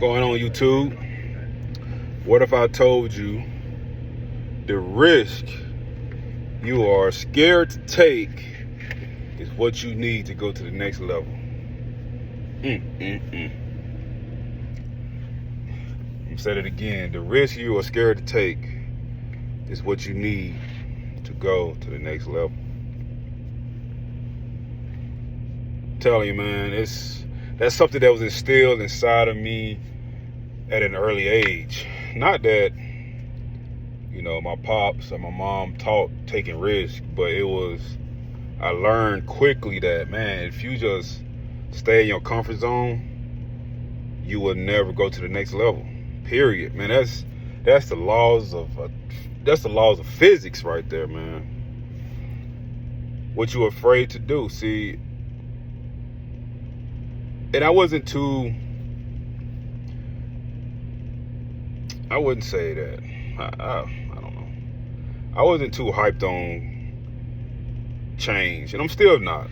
going on, YouTube? What if I told you the risk you are scared to take is what you need to go to the next level? I'm saying it again. The risk you are scared to take is what you need to go to the next level. I'm telling you, man, that's something that was instilled inside of me at an early age. Not that, my pops and my mom taught taking risks, but I learned quickly that, man, if you just stay in your comfort zone, you will never go to the next level. Period, man. That's the laws of physics right there, man. What you're afraid to do. See, and I wouldn't say that. I don't know. I wasn't too hyped on change, and I'm still not.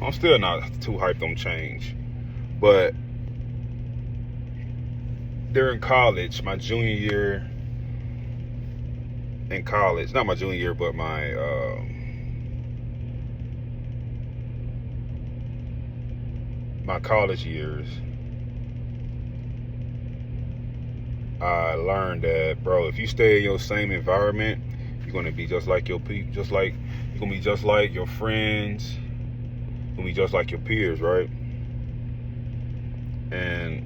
I'm still not too hyped on change. But during college, my junior year in college, not my junior year, but my college years, I learned that, bro, if you stay in your same environment, you're gonna be just like your people, you're gonna be just like your friends, you're gonna be just like your peers, right? And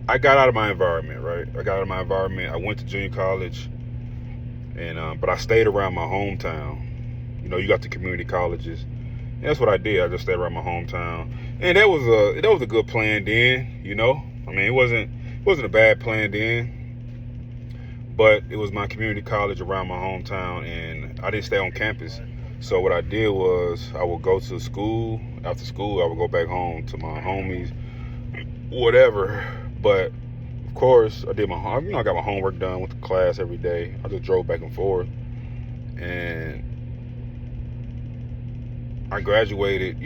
I got out of my environment, right? I went to junior college, and but I stayed around my hometown. You got the community colleges. And that's what I did. I just stayed around my hometown, and that was a good plan then. I mean, it wasn't a bad plan then, but it was my community college around my hometown, and I didn't stay on campus. So what I did was I would go to school. After school, I would go back home to my homies, whatever. But of course, I did I got my homework done, went to class every day. I just drove back and forth, and I graduated,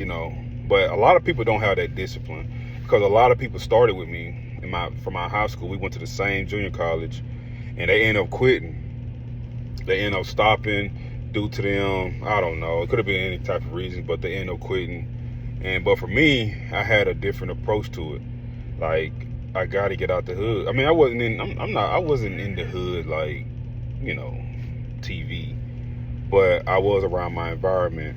but a lot of people don't have that discipline, because a lot of people started with me from my high school. We went to the same junior college, and they end up quitting. They end up stopping due to them, I don't know, it could have been any type of reason, but they end up quitting. But for me, I had a different approach to it. Like, I got to get out the hood. I mean, I wasn't in the hood like, TV, but I was around my environment,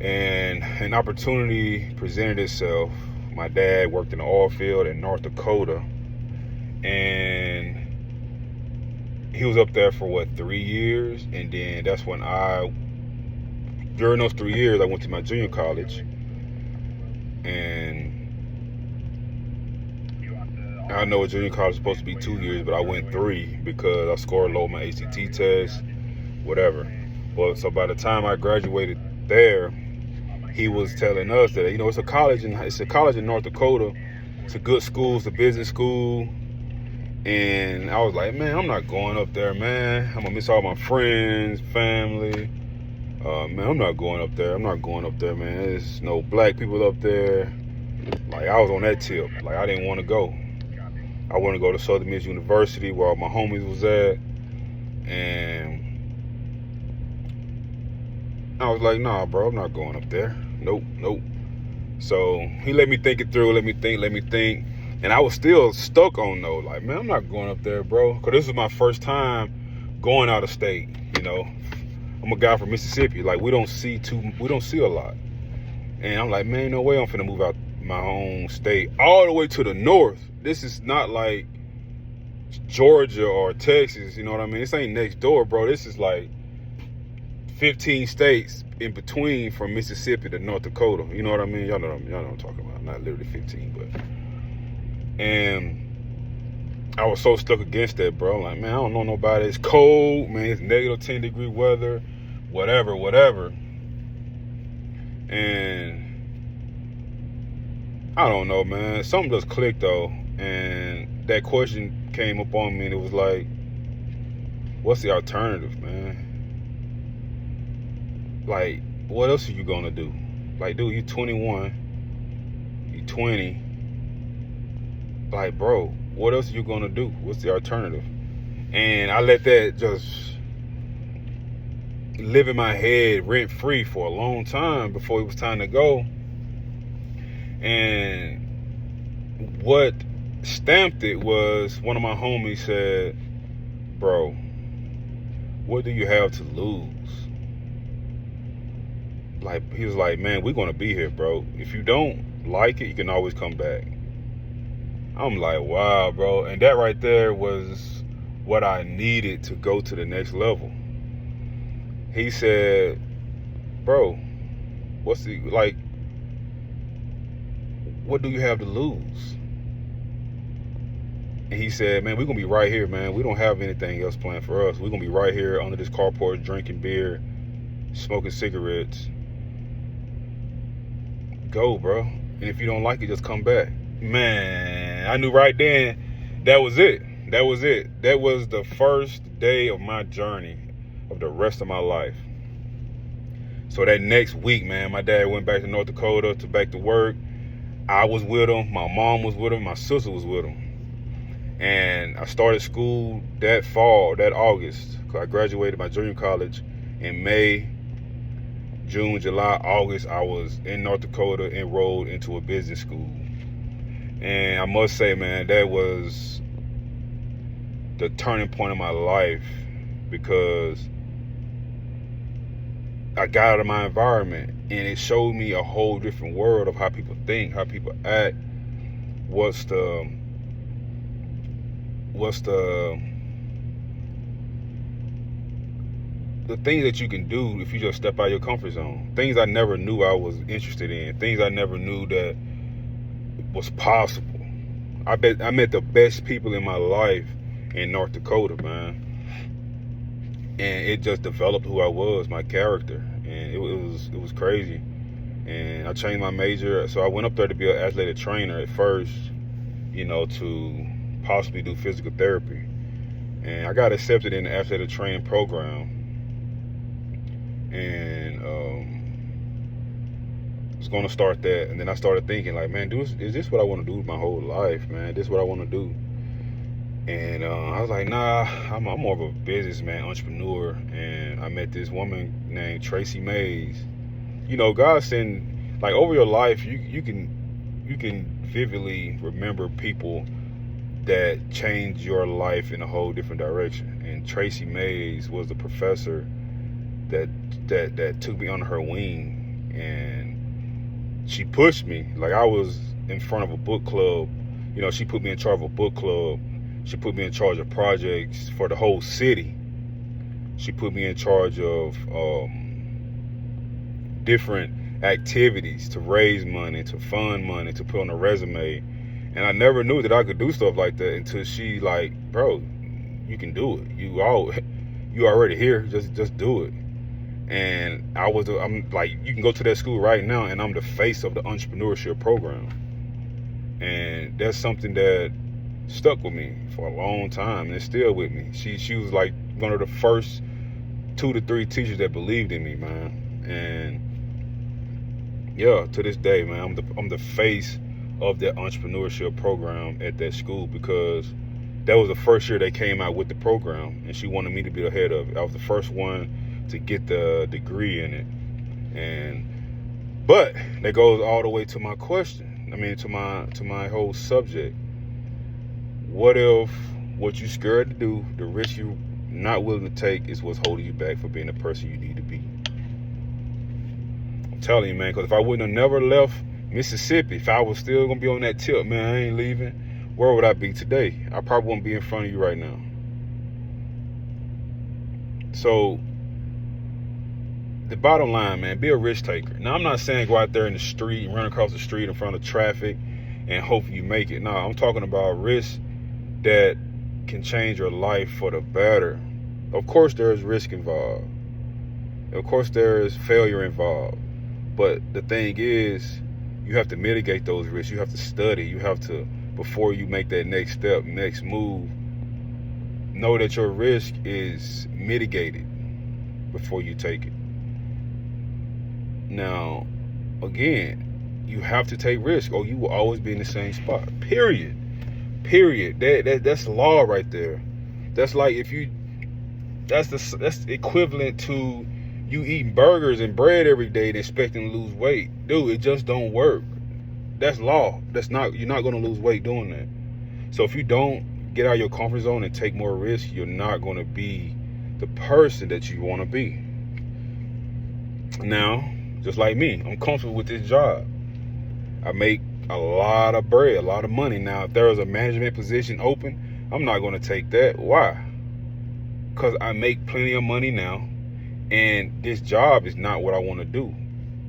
and an opportunity presented itself. My dad worked in the oil field in North Dakota, and he was up there for 3 years, and then that's when during those 3 years, I went to my junior college, and I know a junior college is supposed to be 2 years, but I went 3 because I scored low on my ACT test, whatever. Well, so by the time I graduated there, he was telling us that, it's a college in North Dakota. It's a good school, it's a business school. And I was like, man, I'm not going up there, man. I'm gonna miss all my friends, family. Man, I'm not going up there, man. There's no black people up there. Like, I was on that tip. Like, I didn't want to go. I want to go to Southern Miss University, where all my homies was at. And I was like, nah, bro, I'm not going up there. Nope. So he let me think it through, let me think. And I was still stuck on no. Like, man, I'm not going up there, bro. Because this was my first time going out of state, I'm a guy from Mississippi. Like, we don't see a lot. And I'm like, man, no way I'm finna move out my own state all the way to the north. This is not like Georgia or Texas, you know what I mean? This ain't next door, bro. This is like 15 states in between, from Mississippi to North Dakota. You know what I mean? Y'all know what I'm talking about. Not literally 15, but. And I was so stuck against that, bro. I'm like, man, I don't know nobody. It's cold, man. It's negative 10 degree weather, whatever. And I don't know, man. Something just clicked, though. And that question came up on me, and it was like, what's the alternative, man? Like, what else are you gonna do? Like, dude, you 21, you 20, like, bro, what else are you gonna do? What's the alternative? And I let that just live in my head rent free for a long time before it was time to go. And what stamped it was one of my homies said, bro, what do you have to lose? Like, he was like, man, we're gonna be here, bro. If you don't like it, you can always come back. I'm like, wow, bro. And that right there was what I needed to go to the next level. He said, bro, what do you have to lose? And he said, man, we're gonna be right here, man. We don't have anything else planned for us. We're gonna be right here under this carport, drinking beer, smoking cigarettes. Go, bro. And if you don't like it, just come back. Man, I knew right then that was it. That was it. That was the first day of my journey of the rest of my life. So that next week, man, my dad went back to North Dakota to back to work. I was with him. My mom was with him. My sister was with him. And I started school that fall, that August. I graduated my junior college in May. June, July, August, I was in North Dakota, enrolled into a business school. And I must say, man, that was the turning point of my life, because I got out of my environment and it showed me a whole different world of how people think, how people act, what's the things that you can do if you just step out of your comfort zone. Things I never knew I was interested in. Things I never knew that was possible. I met the best people in my life in North Dakota, man. And it just developed who I was, my character. And it was crazy. And I changed my major. So I went up there to be an athletic trainer at first, to possibly do physical therapy. And I got accepted in the athletic training program. And I was going to start that. And then I started thinking, like, man, is this what I want to do with my whole life, man? This is what I want to do. And I was like, nah, I'm more of a businessman, entrepreneur. And I met this woman named Tracy Mays. God send, like, over your life, you can vividly remember people that changed your life in a whole different direction. And Tracy Mays was the professor that took me under her wing, and she pushed me. Like, I was in front of a book club. She put me in charge of a book club. She put me in charge of projects for the whole city. She put me in charge of different activities to raise money, to fund money, to put on a resume. And I never knew that I could do stuff like that until she, like, bro, you can do it. You already here. Just do it. And I'm like, you can go to that school right now, and I'm the face of the entrepreneurship program. And that's something that stuck with me for a long time, and it's still with me. She was like one of the first 2 to 3 teachers that believed in me, man. And yeah, to this day, man, I'm the face of that entrepreneurship program at that school, because that was the first year they came out with the program, and she wanted me to be the head of it. I was the first one to get the degree in it. But that goes all the way to my question. I mean, to my whole subject. What if what you're scared to do, the risk you're not willing to take, is what's holding you back for being the person you need to be? I'm telling you, man, because if I wouldn't have never left Mississippi, if I was still going to be on that tip, man, I ain't leaving, where would I be today? I probably wouldn't be in front of you right now. So, the bottom line, man, be a risk taker. Now, I'm not saying go out there in the street and run across the street in front of traffic and hope you make it. No, I'm talking about risk that can change your life for the better. Of course, there is risk involved. Of course, there is failure involved. But the thing is, you have to mitigate those risks. You have to study. You have to, before you make that next step, next move, know that your risk is mitigated before you take it. Now, again, you have to take risk, or you will always be in the same spot, period. Period. That's law right there. That's like that's equivalent to you eating burgers and bread every day and expecting to lose weight. Dude, it just don't work. That's law. You're not gonna lose weight doing that. So if you don't get out of your comfort zone and take more risks, you're not gonna be the person that you wanna be. Now, just like me, I'm comfortable with this job. I make a lot of bread, a lot of money. Now, if there was a management position open, I'm not gonna take that. Why? Because I make plenty of money now, and this job is not what I want to do.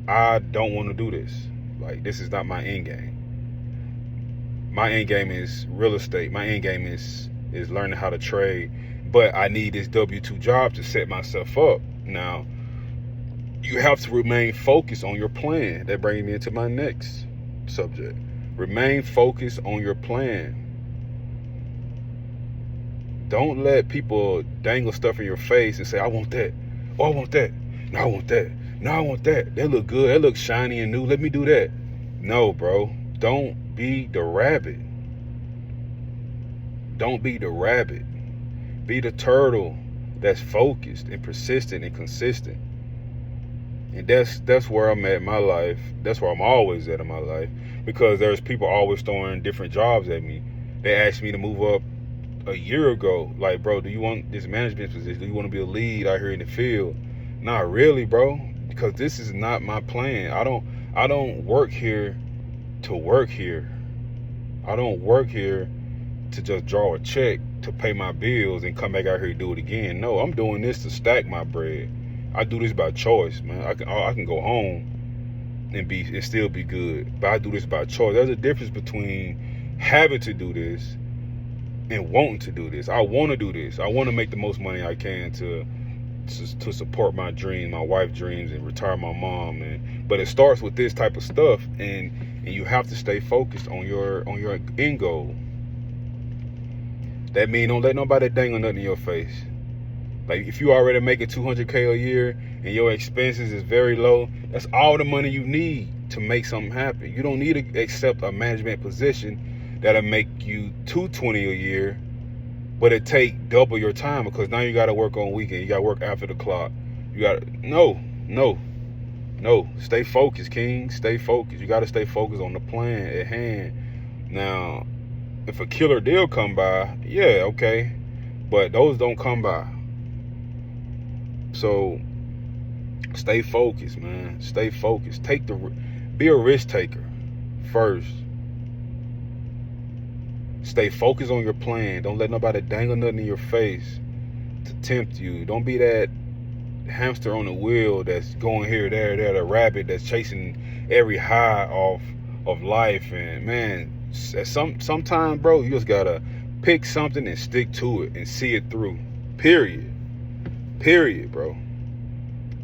I don't want to do this. Like, this is not my end game. My end game is real estate. My end game is learning how to trade. But I need this W-2 job to set myself up. Now, you have to remain focused on your plan. That brings me into my next subject. Remain focused on your plan. Don't let people dangle stuff in your face and say, I want that. Oh, I want that. No, I want that. No, I want that. That look good. That looks shiny and new. Let me do that. No, bro. Don't be the rabbit. Don't be the rabbit. Be the turtle that's focused and persistent and consistent. And that's where I'm at in my life. That's where I'm always at in my life. Because there's people always throwing different jobs at me. They asked me to move up a year ago. Like, bro, do you want this management position? Do you want to be a lead out here in the field? Not really, bro. Because this is not my plan. I don't work here to work here. I don't work here to just draw a check to pay my bills and come back out here and do it again. No, I'm doing this to stack my bread. I do this by choice, man. I can go home and still be good, but I do this by choice. There's a difference between having to do this and wanting to do this. I want to do this. I want to make the most money I can to support my dream, my wife's dreams, and retire my mom. But it starts with this type of stuff, and you have to stay focused on your end goal. That means don't let nobody dangle nothing in your face. Like, if you already making $200K a year and your expenses is very low, that's all the money you need to make something happen. You don't need to accept a management position that'll make you $220 a year, but it take double your time, because now you got to work on weekend. You got to work after the clock. No. Stay focused, King. Stay focused. You got to stay focused on the plan at hand. Now, if a killer deal come by, yeah, okay, but those don't come by. So stay focused, man. Stay focused. Be a risk taker first. Stay focused on your plan. Don't let nobody dangle nothing in your face to tempt you. Don't be that hamster on the wheel that's going here, there, the rabbit that's chasing every high of life. And man, sometimes, bro, you just gotta pick something and stick to it and see it through. Period, bro.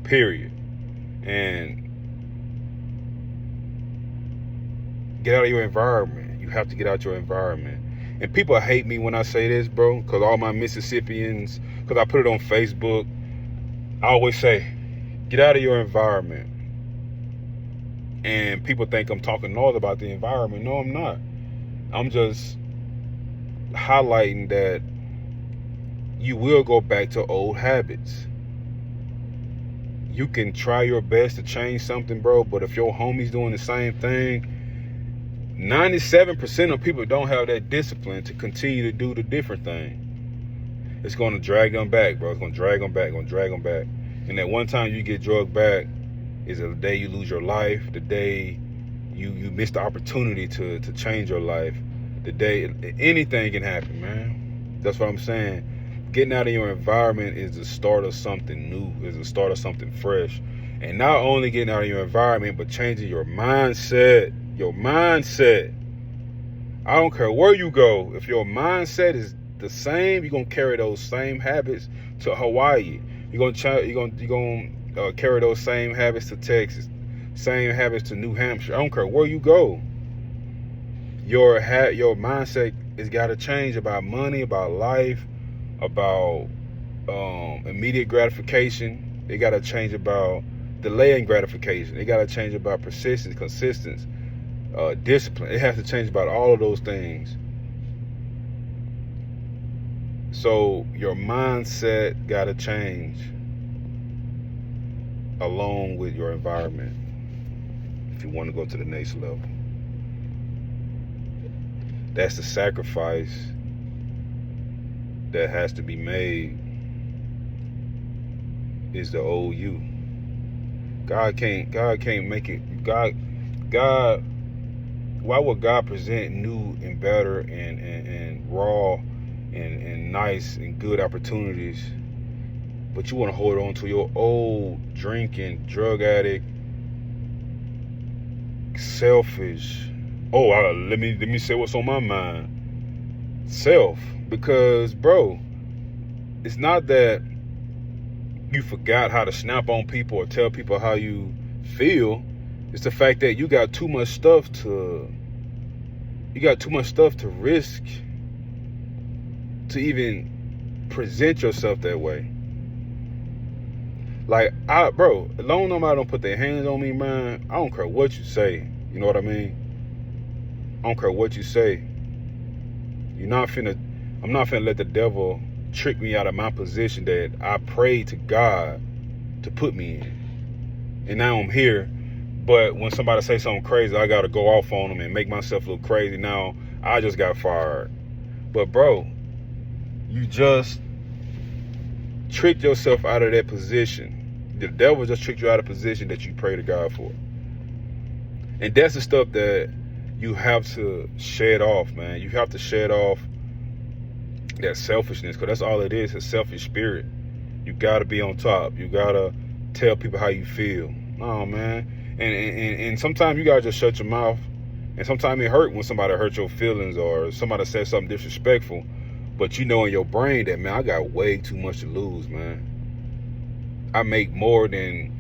Period. And get out of your environment. You have to get out your environment. And people hate me when I say this, bro, because all my Mississippians, because I put it on Facebook, I always say, get out of your environment. And people think I'm talking noise about the environment. No, I'm not. I'm just highlighting that you will go back to old habits. You can try your best to change something, bro, but if your homie's doing the same thing, 97% of people don't have that discipline to continue to do the different thing. It's going to drag them back, bro. It's going to drag them back, And that one time you get drugged back is the day you lose your life, the day you miss the opportunity to change your life, the day anything can happen, man. That's what I'm saying. Getting out of your environment is the start of something new, is the start of something fresh. And not only getting out of your environment, but changing your mindset. Your mindset. I don't care where you go. If your mindset is the same, you're gonna carry those same habits to Hawaii. You're gonna carry those same habits to Texas, same habits to New Hampshire. I don't care where you go. Your mindset has got to change about money, about life, about immediate gratification. They got to change about delaying gratification. They got to change about persistence, consistency, discipline. It has to change about all of those things. So your mindset got to change along with your environment if you want to go to the next level. That's the sacrifice that has to be made, is the old you. God can't make it. God, why would God present new and better and raw and nice and good opportunities, but you want to hold on to your old drinking, drug addict, selfish. Oh, let me say what's on my mind. Self. Because, bro, it's not that you forgot how to snap on people or tell people how you feel. It's the fact that you got too much stuff to risk to even present yourself that way. Like, bro, as long as nobody don't put their hands on me, man, I don't care what you say. You know what I mean? I don't care what you say. I'm not finna let the devil trick me out of my position that I prayed to God to put me in. And now I'm here. But when somebody say something crazy, I gotta go off on them and make myself look crazy. Now I just got fired. But bro, you just tricked yourself out of that position. The devil just tricked you out of position that you pray to God for. And that's the stuff that you have to shed off, man. You have to shed off that selfishness, because that's all it is, a selfish spirit. You got to be on top. You got to tell people how you feel. Oh, man. And sometimes you got to just shut your mouth. And sometimes it hurt when somebody hurt your feelings or somebody said something disrespectful. But you know in your brain that, man, I got way too much to lose, man. I make more than,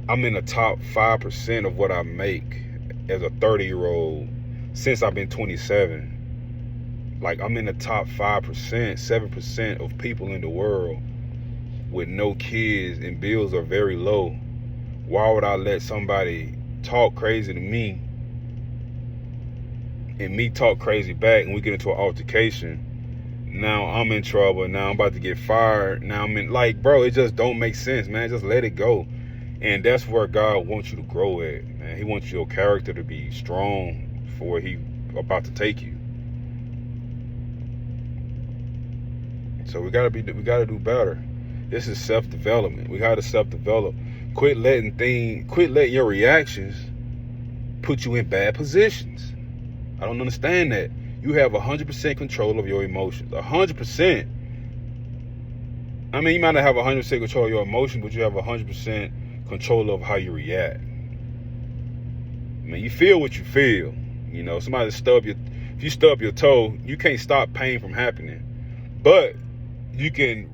I'm in the top 5% of what I make as a 30-year-old since I've been 27. Like, I'm in the top 5%, 7% of people in the world with no kids, and bills are very low. Why would I let somebody talk crazy to me and me talk crazy back and we get into an altercation? Now I'm in trouble. Now I'm about to get fired. Now I'm in, like, bro, it just don't make sense, man. Just let it go. And that's where God wants you to grow at, man. He wants your character to be strong for where he about to take you. So we gotta do better. This is self-development. We gotta self-develop. Quit letting your reactions put you in bad positions. I don't understand that. You have 100% control of your emotions. 100%. I mean, you might not have 100% control of your emotions, but you have 100% control of how you react. I mean, you feel what you feel. You know, somebody if you stub your toe, you can't stop pain from happening. But you are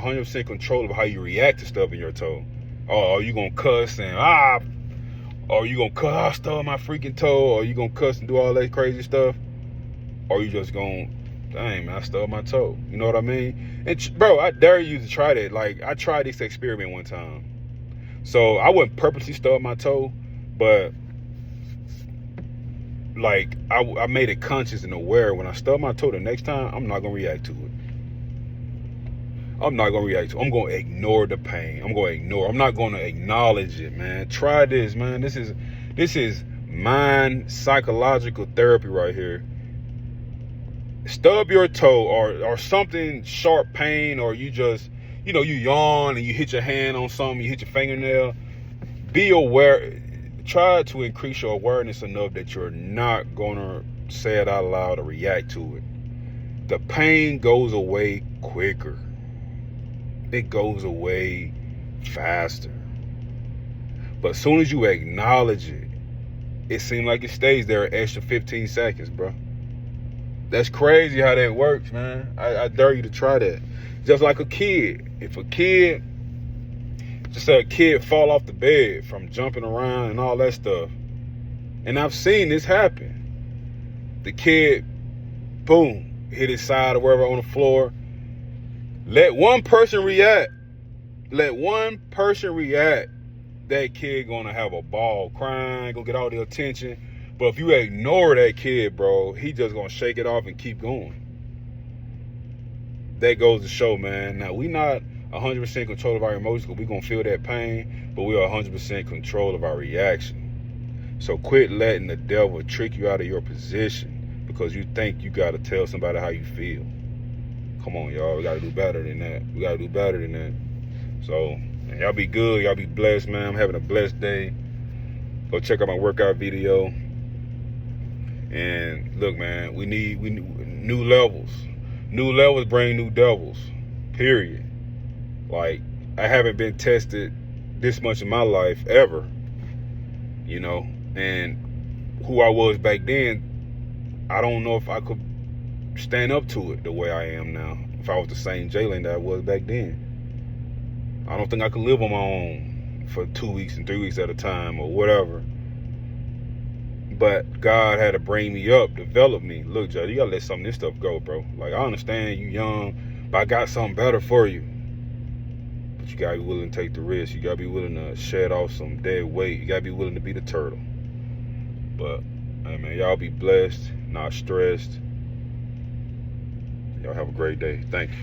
100% control of how you react to stubbing your toe. Or are you gonna cuss and or you gonna cuss, I stubbed my freaking toe, or you gonna cuss and do all that crazy stuff? Or you just gonna, dang, man, I stubbed my toe. You know what I mean? And bro, I dare you to try that. Like, I tried this experiment one time. So I wouldn't purposely stub my toe, but like I made it conscious and aware. When I stub my toe the next time, I'm not gonna react to it. I'm not gonna react to it. I'm gonna ignore the pain. I'm not gonna acknowledge it, man. Try this, man. This is mind psychological therapy right here. Stub your toe or something, sharp pain, or you just, you yawn and you hit your hand on something, you hit your fingernail. Be aware. Try to increase your awareness enough that you're not gonna say it out loud or react to it. The pain goes away quicker. It goes away faster. But as soon as you acknowledge it, it seems like it stays there an extra 15 seconds, bro. That's crazy how that works, man. I dare you to try that. Just like a kid. Just say a kid fall off the bed from jumping around and all that stuff. And I've seen this happen. The kid, boom, hit his side or wherever on the floor. Let one person react. That kid gonna have a ball, crying, gonna get all the attention. But if you ignore that kid, bro, he just gonna shake it off and keep going. that goes to show, man. Now, we not 100% control of our emotions. We gonna feel that pain, but we are 100% control of our reaction. So quit letting the devil trick you out of your position because you think you gotta tell somebody how you feel. Come on, y'all. We gotta do better than that. We gotta do better than that. So, man, y'all be good. Y'all be blessed, man. I'm having a blessed day. Go check out my workout video. And look, man, we need new levels. New levels bring new devils. Period. Like, I haven't been tested this much in my life ever. You know, and who I was back then, I don't know if I could stand up to it the way I am now. If I was the same Jalen that I was back then, I don't think I could live on my own for 2 weeks and 3 weeks at a time or whatever. But God had to bring me up, develop me. Look, Joe, you gotta let some of this stuff go, bro. Like, I understand you young, but I got something better for you. But you gotta be willing to take the risk. You gotta be willing to shed off some dead weight. You gotta be willing to be the turtle. But, hey, man, y'all be blessed, not stressed. Y'all have a great day. Thank you.